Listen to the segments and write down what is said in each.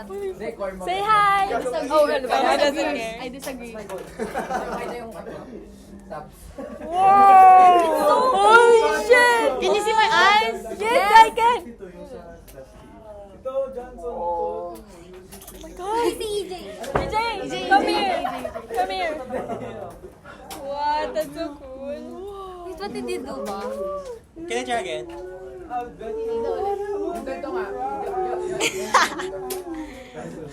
that. Say hi! Oh, ano ba? He doesn't care. I disagree. Wow! Holy shit! Can you see my eyes? Yes, I can! Ito, Johnson. Oh my god! I see EJ. EJ, come here! Come here! What? That's so cool. Wait, what did you do ba? Can I try again?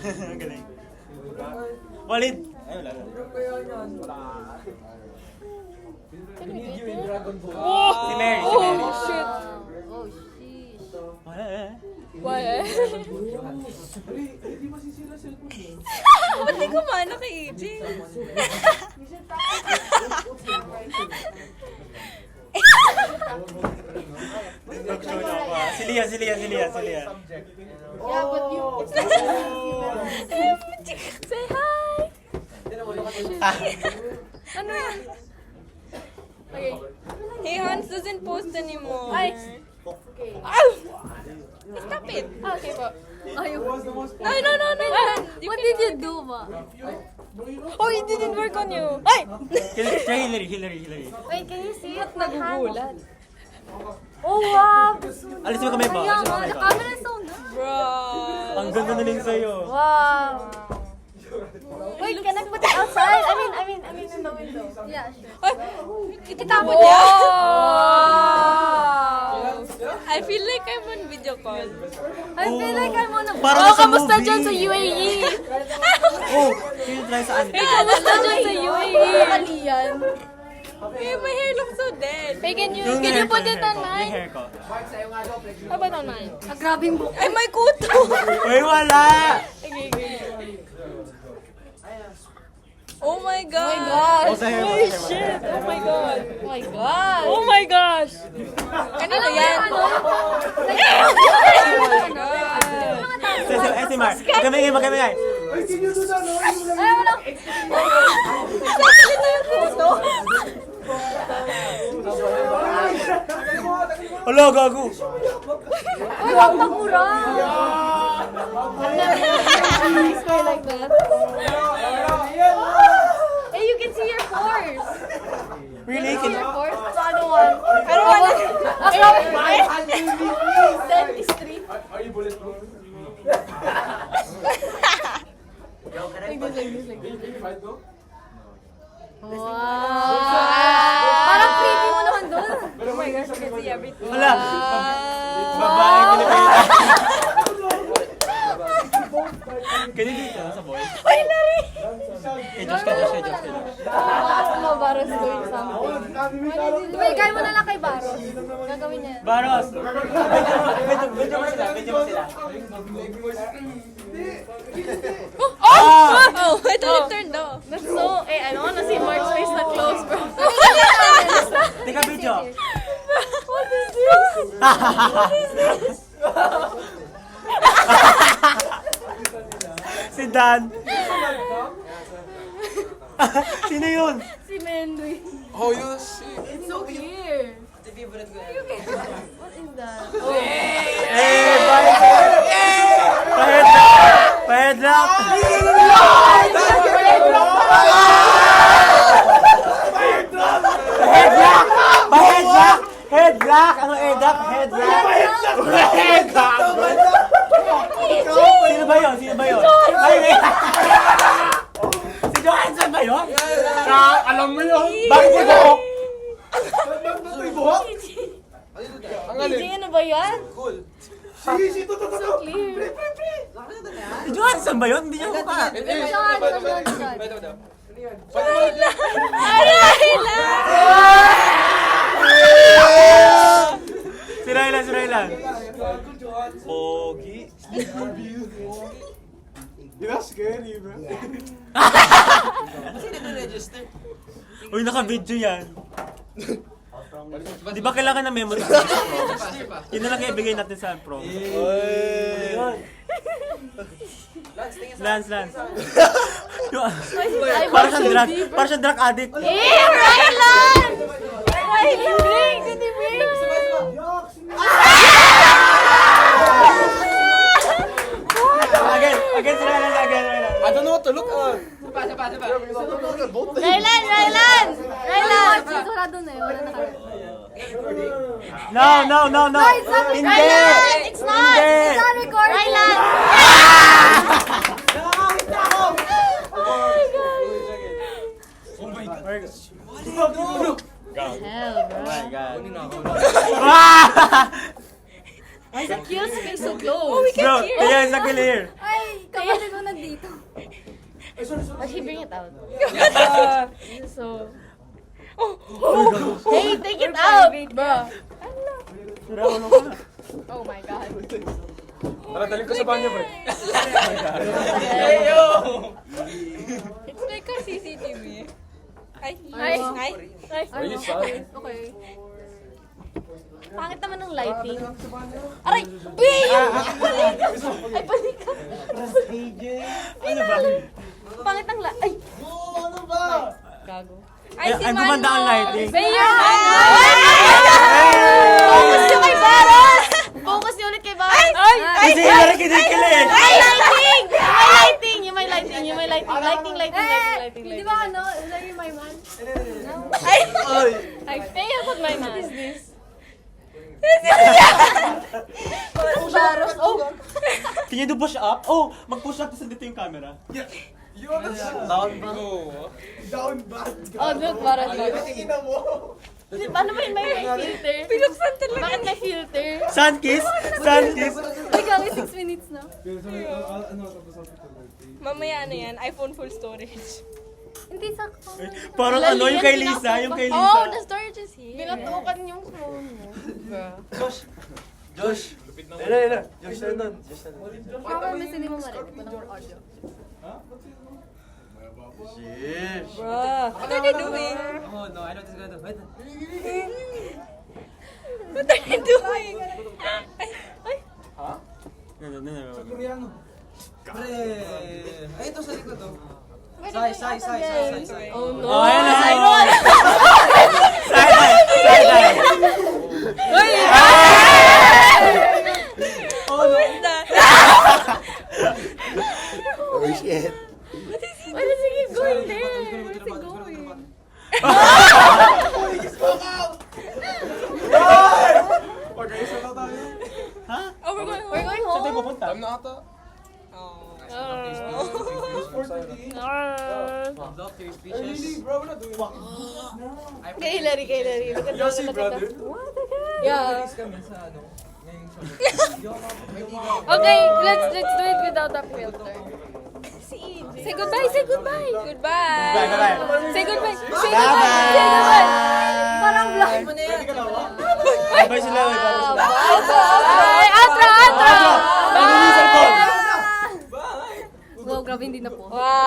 Ang galing. Walid! Ay, wala. Si Mary, si Mary. Oh shit! Oh, sheesh. Wala. What? Hindi masisira cellphone mo. Ba't di kumano kay EJ? Si Lia, si Lia, si Lia, si Lia. Yeah, but you... Say hi! Ano yan? Okay. Hey, Hans doesn't post anymore. Ay! Ow! Stop it! Okay po. Ayaw. No, no, no, no! What did you do ba? Oh, it didn't work on you! Ay! Try Hillary, Hillary, Hillary. Wait, can you see it? Nagugulat. Oh, wow! Alis mo kamay ba? Kaya Alis mo nga, kamay the ba? camera is so nice. Ang Bro! ganda na rin sa'yo. Wow! Wait, can I put it outside? I mean in the window. Yeah, sure. Ay! Ititapon niya! I feel like I'm on video call. I feel like I'm on a... Parang Oh, nasa kamusta movie. dyan sa UAE? Oh, can you try saan? Hey, kamusta dyan sa UAE? Aliyan. Hey, my hair looks so dead. Hey, can you hair put ko, it yung hair on ko, mine? yung hair ko. How about on mine? Ah, grabing book. Ay, may kuto! Uy, wala! Okay, okay. Oh my god! Oh my gosh. Oh, sa hair mo, Holy sa hair mo. shit! Oh my god! Oh my God. Oh my gosh! Kanino yan? Ano? Oh my god! SMR. Magkamingay, magkamingay. Ay, can you do that? No? Ay, wala. Sasalita yung kuto? Hala, gago. Uy, wag magmura. Sky like that. Hey, you can see your pores. Really? See your pores? So, ano one? I don't wanna... Dentistry. Are you bulletproof? Like this, like this, like this. Can you fight though? Wow. Parang creepy mo naman doon. Pero my gosh, I can see everything. Hala. Babae, Pilipina. Can you do it sa boy? Ay, Larry! Eh, Josh ka, Josh ka, Josh ka. Wow, Baros doing something. Ibigay mo na lang kay Baros. Gagawin niya. Baros! Medyo mo sila, medyo mo sila. Oh! I thought it turned off. That's so, I don't wanna see Mark's face na close, bro. Tika video. What is this? Si Dan. Sino yun? Si Mendoy. Oh, you shit. It's so clear. What is that? Eh, bye! Pa-headlock! Pa-headlock! Pa-headlock! Pa-headlock! Headlock! Ano headlock? Headlock! Headlock! Sino ba yun? Sino ba yun? Ay, si Johansson ba yun? Alam mo yun? Bakit si Buhok? Ba't may buhok? Ang EJ, galing. ano ba yan? Si, ito. Clear. Si Johansson ba yun? Hindi niya mukha. Si Rylan, si Rylan. Pogi. That's scary, bro. Uy, naka-video yan. Di ba kailangan ng memory? Yun na lang ibigay natin sa prom. Lance. Parang siyang drug addict. Rylan! Rylan! Hindi bring! Again. No. Hindi! Rylan! It's not! Hindi! It's not recorded! Rylan! Oh Hell, bro. my God. Why is the kill space so close? Oh, we Bro, can hear. kaya sa clear. Ay, kapatid ko nandito. But he bring it out. So... Hey, take it out! Bro. Oh my God. Tara, daling ko sa banyo, pre. It's like a CCTV. Ay. Ayos, ah. Okay. Pangit naman ng lighting. Aray! Bing! Ay, balik ka. Ano ba? Pangit ng light. Ay! Ano ba? Gago. Ay, si Ang gumanda ang Mano. lighting. Say your Focus nyo kay Baron! Focus nyo ulit kay Baron! Kasi Hillary kinikilig. Ay, lighting! Yung may lighting! Lighting. Di ba ano? Larry my man? Ay, stay up with my man. What is this? Can you do push up? Oh, mag-push up tapos dito yung camera. Yun, down bad. Oh, look, Baron. Tingnan mo. Paano ba yung may filter? Pinuksan talaga. Bakit may filter? Sun kiss? Sun kiss? Ay, kami 6 minutes na. Mamaya ano yan, iPhone full storage. Hindi sakto. Parang ano yung kay Lisa, yung kay Oh, Lisa. the storage is here. Binatukan yung phone mo. Josh. Ina. Josh na nun. Baka may hindi mo marinig. Walang audio. What are they doing? Oh no, I know what he's gonna do. Wait. What are they doing? Koreano. Pre! Ay, ito sa likod oh. Sai. Oh no. Oh, ayan na. Side. Uy! Oh no. Where's that? Oh shit. Why does he keep going there? Where's he going? Pag-aisa na tayo. Oh, we're going We're going Saan tayo home. pupunta? Time na ata. Oh. Doc, you're speechless. Really, bro, we're not doing it. Kay Hillary. Look at Yossi, brother. Yeah. Kami sa ano, ngayong summer. Okay, let's do it without a filter. Say goodbye, say goodbye. Goodbye. Bye. Say goodbye. Say Bye. goodbye. Parang vlog. Mo na yan. Bye sila. Bye! Atro! Bye. Wow, grabe hindi na po. Wow.